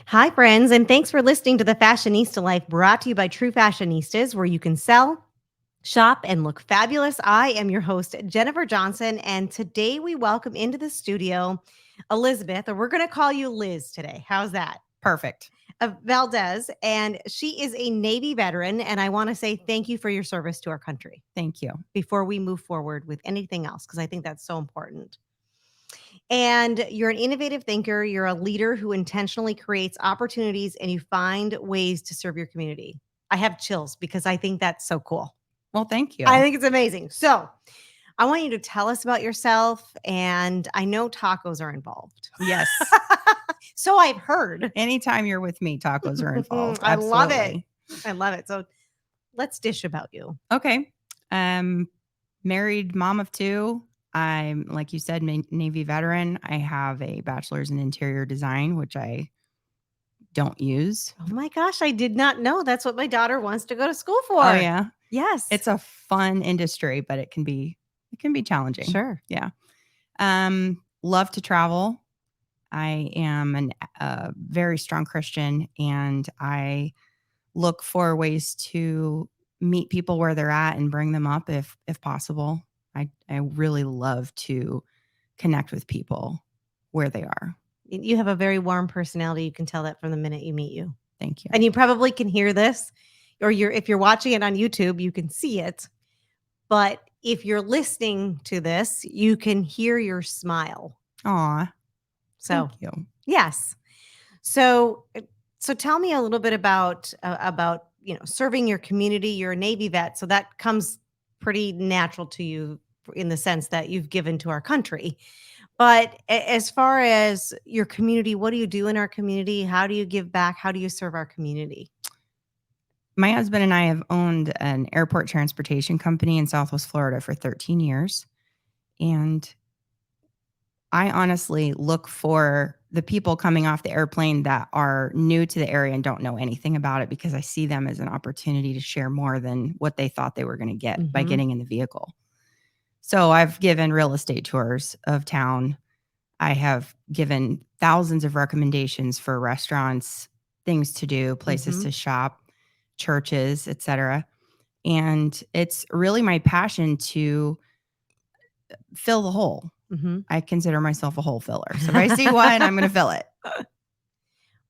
Hi, friends, and thanks for listening to The Fashionista Life, brought to you by True Fashionistas, where you can sell, shop, and look fabulous. I am your host, Jennifer Johnson, and today we welcome into the studio Elizabeth, or we're going to call you Liz today. How's that? Perfect. Of Valdez, and she is a Navy veteran, and I want to say thank you for your service to our country Thank you. before we move forward with anything else, because I think that's so important. And you're an innovative thinker. You're a leader who intentionally creates opportunities and you find ways to serve your community. I have chills because I think that's so cool. Well, thank you. I think it's amazing. So I want you to tell us about yourself. And I know tacos are involved. Yes. So I've heard. Anytime you're with me, tacos are involved. I love it. Absolutely. I love it. So let's dish about you. Okay. Married mom of two. I'm, like you said, Navy veteran. I have a bachelor's in interior design, which I don't use. Oh my gosh, I did not know that's what my daughter wants to go to school for. Oh yeah. Yes. It's a fun industry, but it can be challenging. Sure. Yeah. Love to travel. I am a very strong Christian, and I look for ways to meet people where they're at and bring them up if possible. I really love to connect with people where they are. You have a very warm personality. You can tell that from the minute you meet you. Thank you. And you probably can hear this, or if you're watching it on YouTube, you can see it. But if you're listening to this, you can hear your smile. Aw. So, thank you. Yes. So tell me a little bit about serving your community. You're a Navy vet, so that comes pretty natural to you in the sense that you've given to our country. But as far as your community, what do you do in our community? How do you give back? How do you serve our community? My husband and I have owned an airport transportation company in Southwest Florida for 13 years. And I honestly look for the people coming off the airplane that are new to the area and don't know anything about it, because I see them as an opportunity to share more than what they thought they were going to get by getting in the vehicle. So I've given real estate tours of town. I have given thousands of recommendations for restaurants, things to do, places to shop, churches, etc. And it's really my passion to fill the hole. I consider myself a hole filler. So if I see one, I'm going to fill it.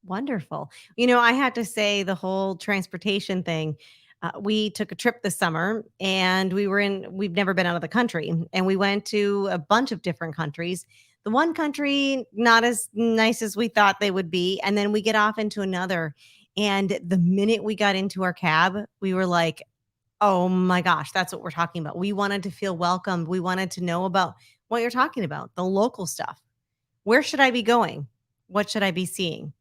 Wonderful. I had to say the whole transportation thing. We took a trip this summer and we've never been out of the country, and we went to a bunch of different countries. The one country, not as nice as we thought they would be. And then we get off into another. And the minute we got into our cab, we were like, oh my gosh, that's what we're talking about. We wanted to feel welcomed. We wanted to know about what you're talking about, the local stuff. Where should I be going? What should I be seeing?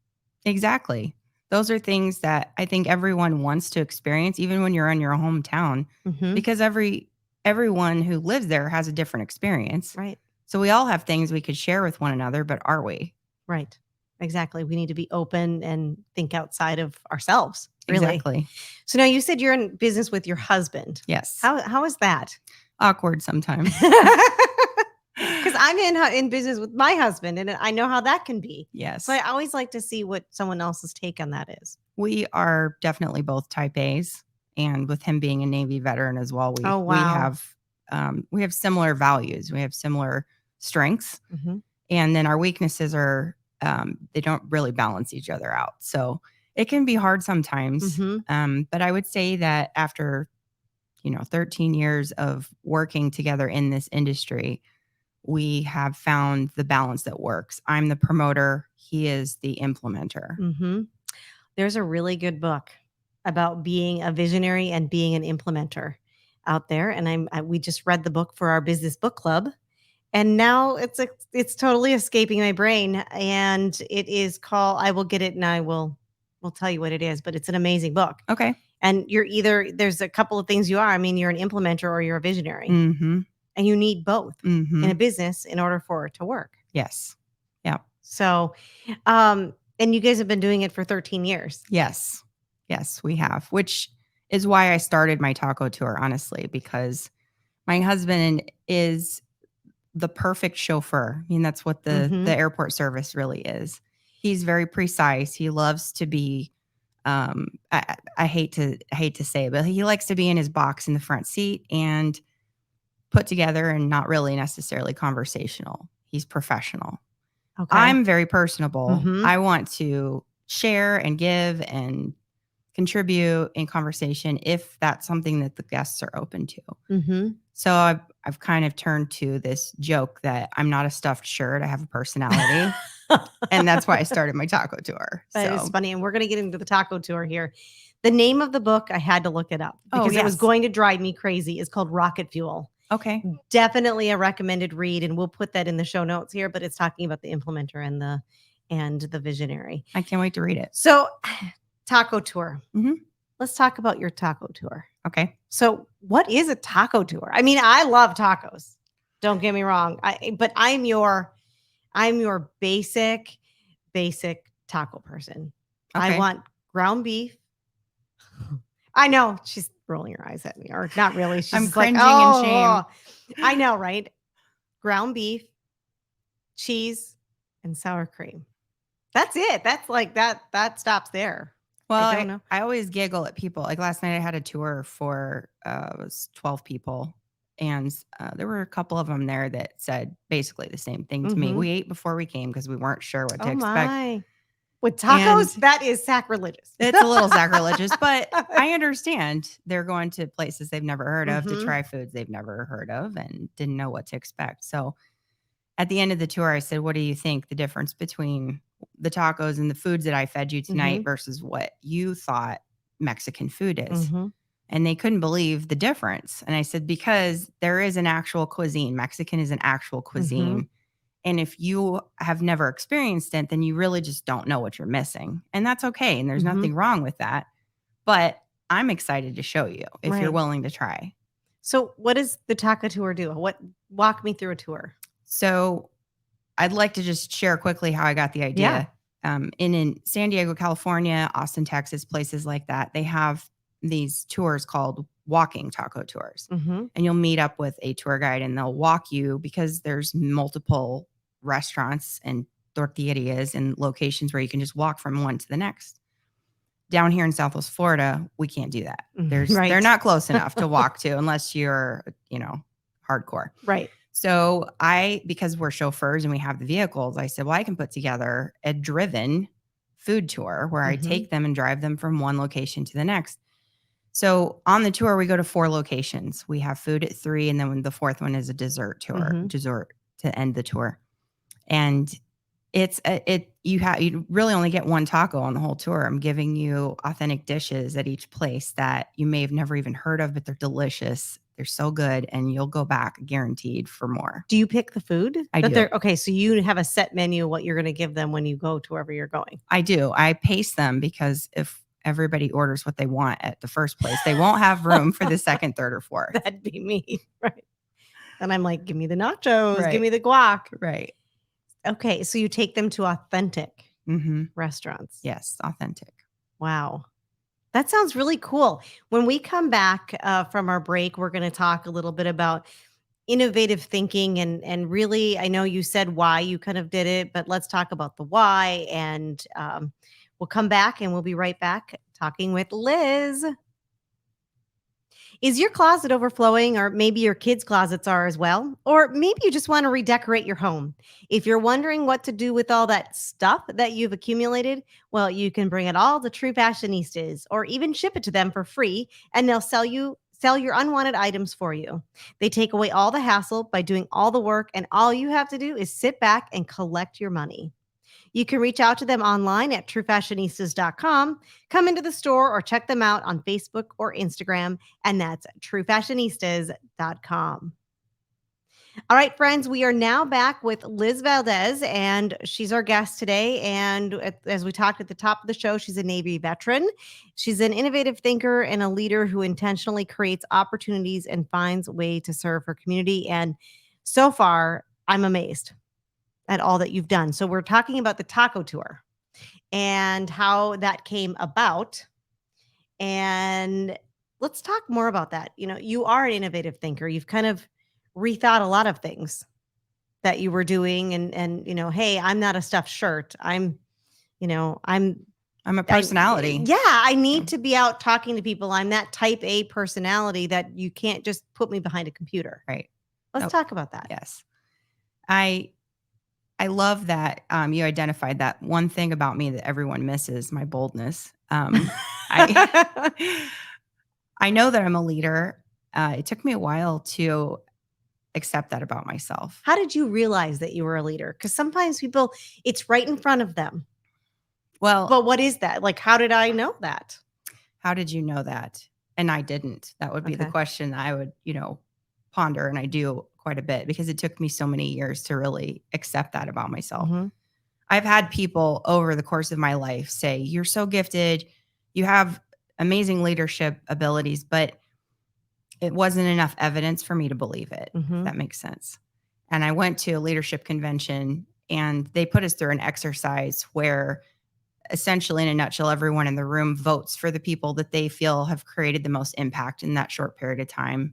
Exactly. Those are things that I think everyone wants to experience, even when you're in your hometown, because everyone who lives there has a different experience. Right. So we all have things we could share with one another, but are we? Right. Exactly. We need to be open and think outside of ourselves. Really. Exactly. So now you said you're in business with your husband. Yes. How is that? Awkward sometimes. Because I'm in business with my husband, and I know how that can be. Yes. So I always like to see what someone else's take on that is. We are definitely both type A's, and with him being a Navy veteran as well, we have similar values. We have similar strengths, and then our weaknesses are they don't really balance each other out. So it can be hard sometimes. But I would say that after 13 years of working together in this industry, we have found the balance that works. I'm the promoter. He is the implementer. There's a really good book about being a visionary and being an implementer out there. And we just read the book for our business book club. And now it's totally escaping my brain. And it is called, I will get it and we'll tell you what it is, but it's an amazing book. Okay. And there's a couple of things you are. I mean, you're an implementer or you're a visionary. And you need both in a business in order for it to work. Yes. Yeah. So, and you guys have been doing it for 13 years. Yes. Yes, we have, which is why I started my taco tour, honestly, because my husband is the perfect chauffeur. I mean, that's what the airport service really is. He's very precise. He loves to be I hate to say it, but he likes to be in his box in the front seat and put together and not really necessarily conversational. He's professional. Okay. I'm very personable. Mhm. I want to share and give and contribute in conversation if that's something that the guests are open to. Mhm. So I've kind of turned to this joke that I'm not a stuffed shirt. I have a personality. And that's why I started my taco tour. That is So, funny, and we're gonna get into the taco tour here. The name of the book, I had to look it up oh, because it was yes. going to drive me crazy, is called Rocket Fuel. Okay. Definitely a recommended read, and we'll put that in the show notes here, but it's talking about the implementer and the visionary. I can't wait to read it. So, taco tour. Mhm. Let's talk about your taco tour. Okay. So, what is a taco tour? I mean, I love tacos. Don't get me wrong. But I'm your basic taco person. I Okay. want ground beef. I know she's rolling her eyes at me, or not really. She's I'm just like, cringing in shame. oh, I know, right? Ground beef, cheese, and sour cream. That's it. That's like that. That stops there. Well, I don't know. I always giggle at people. Like last night, I had a tour for it was 12 people, and there were a couple of them there that said basically the same thing to me. Mhm. We ate before we came because we weren't sure what to Oh expect, my. With and tacos, that is sacrilegious. it's a little sacrilegious. But I understand they're going to places they've never heard of to Mhm. try foods they've never heard of and didn't know what to expect. So at the end of the tour, I said, "What do you think the difference between the tacos and the foods that I fed you tonight Mhm. versus what you thought Mexican food is?" Mhm. And they couldn't believe the difference. And I said, "Because there is an actual cuisine. Mexican is an actual cuisine. Mhm. And if you have never experienced it, then you really just don't know what you're missing. And that's okay. And there's Mhm. nothing wrong with that. But I'm excited to show you if you're Right. willing to try." So, what does the taco tour do? Walk me through a tour? So I'd like to just share quickly how I got the Yeah. idea. In San Diego, California, Austin, Texas, places like that, they have these tours called walking taco tours. Mhm. And you'll meet up with a tour guide and they'll walk you because there's multiple restaurants and tortillerias and locations where you can just walk from one to the next. Down here in Southwest Florida, we can't do that. They're Right. not close enough to walk to unless you're, hardcore. Right. So because we're chauffeurs and we have the vehicles, I said, well, I can put together a driven food tour where I Mhm. take them and drive them from one location to the next. So on the tour, we go to 4 locations. We have food at 3, and then the 4th one is a Mhm. dessert to end the tour. And you really only get one taco on the whole tour. I'm giving you authentic dishes at each place that you may have never even heard of, but they're delicious. They're so good, and you'll go back guaranteed for more. Do you pick the food I that do. they're okay? So you have a set menu what you're going to give them when you go to wherever you're going. I do. I pace them because if everybody orders what they want at the first place, they won't have room for the second, third, or fourth. That'd be me, right? And I'm like, give me the nachos, give Right. me the guac. Right. Okay, so you take them to authentic Mm-hmm. restaurants. Yes, authentic. Wow. That sounds really cool. When we come back from our break, we're going to talk a little bit about innovative thinking and really, I know you said why you kind of did it, but let's talk about the why. And we'll come back and we'll be right back talking with Liz. Is your closet overflowing, or maybe your kids' closets are as well? Or maybe you just want to redecorate your home. If you're wondering what to do with all that stuff that you've accumulated, well, you can bring it all to True Fashionistas or even ship it to them for free, and they'll sell your unwanted items for you. They take away all the hassle by doing all the work, and all you have to do is sit back and collect your money. You can reach out to them online at truefashionistas.com, come into the store, or check them out on Facebook or Instagram, and that's truefashionistas.com. All right, friends, we are now back with Liz Valdez, and she's our guest today. And as we talked at the top of the show, she's a Navy veteran. She's an innovative thinker and a leader who intentionally creates opportunities and finds a way to serve her community. And so far, I'm amazed at all that you've done. So we're talking about the taco tour and how that came about. And let's talk more about that. You know, you are an innovative thinker. You've kind of rethought a lot of things that you were doing, and hey, I'm not a stuffed shirt. I'm I'm a I personality. yeah, I Yeah. need to be out talking to people. I'm that type A personality that you can't just put me behind a computer. Right. Let's Oh, talk about that. yes. I I love that you identified that one thing about me that everyone misses, my boldness. I I know that I'm a leader. It took me a while to accept that about myself. How did you realize that you were a leader? Because sometimes people, it's right in front of them. Well, But what is that? Like, how did I know that? how did you know that? And I didn't. That would be the Okay. question I would, ponder, and I do quite a bit because it took me so many years to really accept that about myself. Mhm. I've had people over the course of my life say, "You're so gifted. You have amazing leadership abilities," but it wasn't enough evidence for me to believe it, if Mhm. that makes sense. And I went to a leadership convention and they put us through an exercise where essentially, in a nutshell, everyone in the room votes for the people that they feel have created the most impact in that short period of time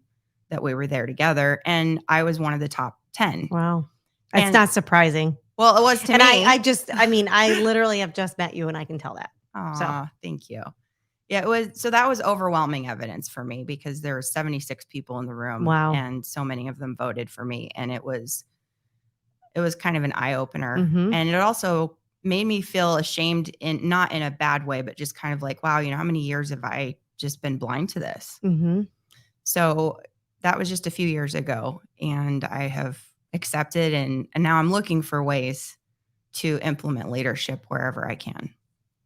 that we were there together. And I was one of the top 10. Wow. It's And not surprising. well, it was to And me. I mean, I literally have just met you and I can tell that. So, Aw, thank you. Yeah, it was so that was overwhelming evidence for me because there were 76 people in the room wow. and so many of them voted for me. And it was kind of an eye opener. Mhm. And it also made me feel ashamed, in not in a bad way, but just kind of like, wow, how many years have I just been blind to this? Mhm. So that was just a few years ago. And I have accepted and now I'm looking for ways to implement leadership wherever I can.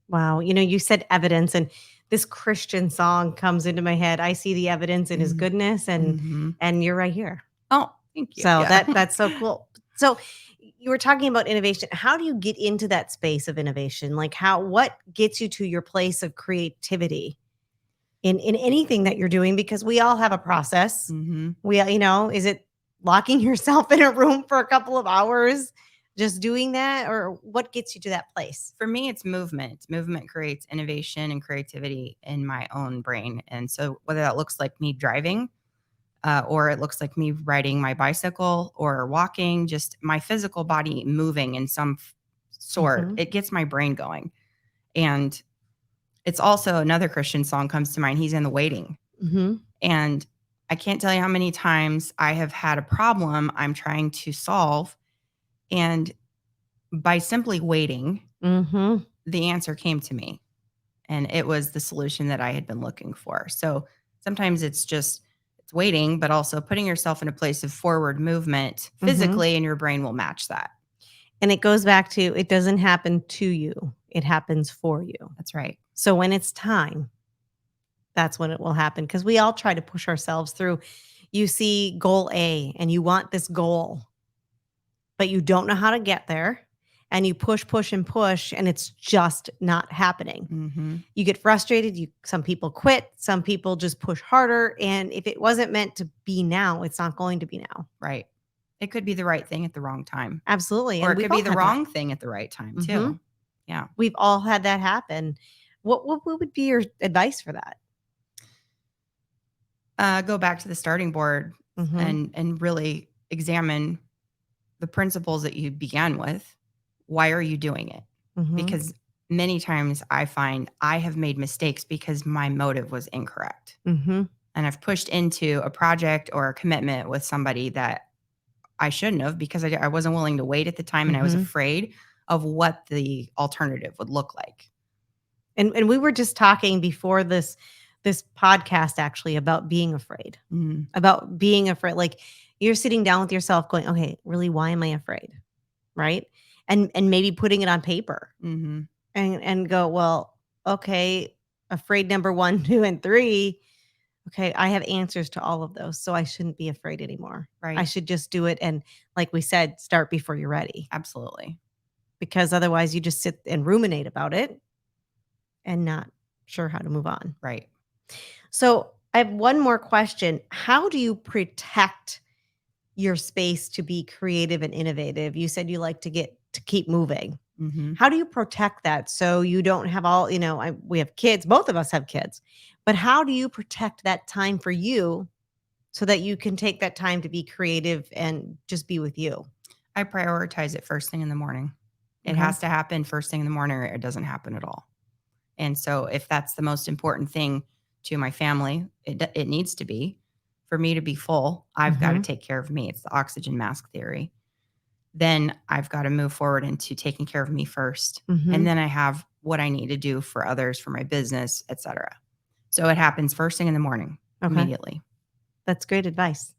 Wow. You said evidence and this Christian song comes into my head. I see the evidence in his Mhm. goodness Mhm. and you're right here. Oh, thank you. So Yeah. that's so cool. So you were talking about innovation. How do you get into that space of innovation? Like what gets you to your place of creativity in anything that you're doing? Because we all have a process. Mhm. Is it locking yourself in a room for a couple of hours, just doing that? Or what gets you to that place? For me, it's movement. Movement creates innovation and creativity in my own brain. And so, whether that looks like me driving, or it looks like me riding my bicycle or walking, just my physical body moving in some sort, Mhm. it gets my brain going. And it's also another Christian song comes to mind. He's in the waiting. Mhm. And I can't tell you how many times I have had a problem I'm trying to solve. And by simply waiting, Mhm. the answer came to me. And it was the solution that I had been looking for. So sometimes it's waiting, but also putting yourself in a place of forward movement Mhm. physically, and your brain will match that. And it goes back to it doesn't happen to you. It happens for you. That's right. So when it's time, that's when it will happen because we all try to push ourselves through. You see goal A and you want this goal, but you don't know how to get there. And you push, push, and push, and it's just not happening. Mm-hmm. You get frustrated. Some people quit, some people just push harder. And if it wasn't meant to be now, it's not going to be now. Right. It could be the right thing at the wrong time, Absolutely. or And it we've could be all the had that. wrong thing at the right time Hmm. too. Yeah. We've all had that happen. What would be your advice for that? Go back to the starting board Hmm. and really examine the principles that you began with. Why are you doing it? Hmm. Because many times I find I have made mistakes because my motive was incorrect. Hmm. And I've pushed into a project or a commitment with somebody that I shouldn't have because I wasn't willing to wait at the time and I was Hmm. afraid of what the alternative would look like. And we were just talking before this podcast actually about being afraid. Mm, About being afraid. Like you're sitting down with yourself going, "Okay, really why am I afraid?" Right? And maybe putting it on paper hmm and go, "Well, okay, afraid number 1, 2, and 3. Okay, I have answers to all of those, so I shouldn't be afraid anymore. I Right. should just do it and like we said, start before you're ready Absolutely. because otherwise you just sit and ruminate about it and not sure how to move on." Right. So, I have one more question. How do you protect your space to be creative and innovative? You said you like to keep moving. hmm How do you protect that so you don't have all, we have kids, both of us have kids. But how do you protect that time for you so that you can take that time to be creative and just be with you? I prioritize it first thing in the morning. It has to happen first thing in the morning or it doesn't happen at all. And so if that's the most important thing to my family, it needs to be. For me to be full, I've got to take care of me. It's the oxygen mask theory. Then I've got to move forward into taking care of me first. And then I have what I need to do for others, for my business, etc. So it happens first thing in the morning, immediately. That's great advice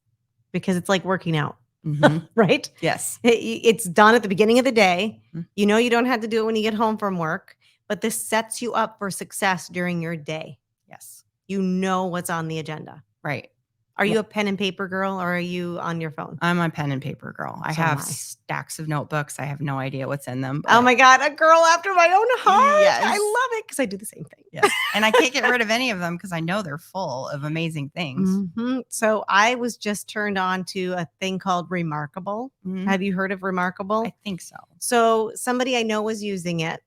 because it's like working out, Mhm. right? Yes. It's done at the beginning of the day. You know, you don't have to do it when you get home from work, but this sets you up for success during your day. Yes. You know what's on the agenda. Right. Are you a pen and paper girl or are you on your phone? I'm a pen and paper girl. I So have am I. stacks of notebooks. I have no idea what's in them. Oh my God, a girl after my own heart. Yes. I love it because I do the same thing. Yes. And I can't get rid of any of them because I know they're full of amazing things. So I was just turned on to a thing called Remarkable. Have you heard of Remarkable? I think so. So somebody I know was using it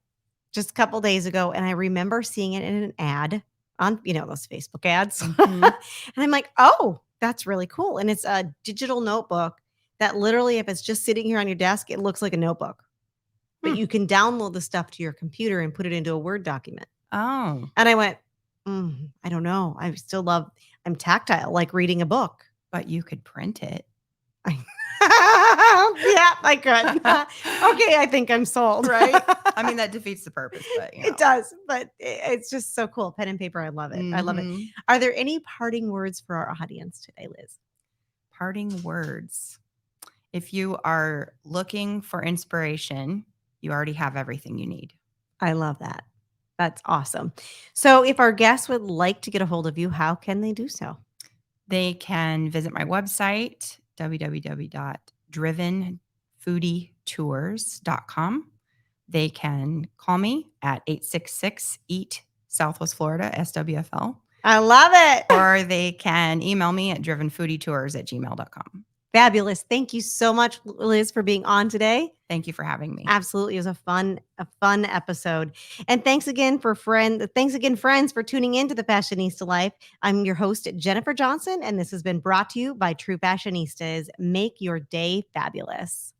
just a couple days ago, and I remember seeing it in an ad on, those Facebook ads. And I'm like, oh, that's really cool. And it's a digital notebook that literally, if it's just sitting here on your desk, it looks like a notebook. But you can download the stuff to your computer and put it into a Word document. Oh. And I went, I don't know. I'm tactile, like reading a book. But you could print it. Yeah, I could. Okay, I think I'm sold. Right? I mean, that defeats the purpose, but It does, but it's just so cool. Pen and paper, I love it. I love it. Are there any parting words for our audience today, Liz? Parting words. If you are looking for inspiration, you already have everything you need. I love that. That's awesome. So if our guests would like to get a hold of you, how can they do so? They can visit my website, www.drivenfoodietours.com. They can call me at 866-EAT Southwest Florida, SWFL. I love it. Or they can email me at drivenfoodietours@gmail.com. Fabulous. Thank you so much, Liz, for being on today. Thank you for having me. Absolutely. It was a fun episode. And thanks again, friends, for tuning in to the Fashionista Life. I'm your host, Jennifer Johnson, and this has been brought to you by True Fashionistas. Make your day fabulous.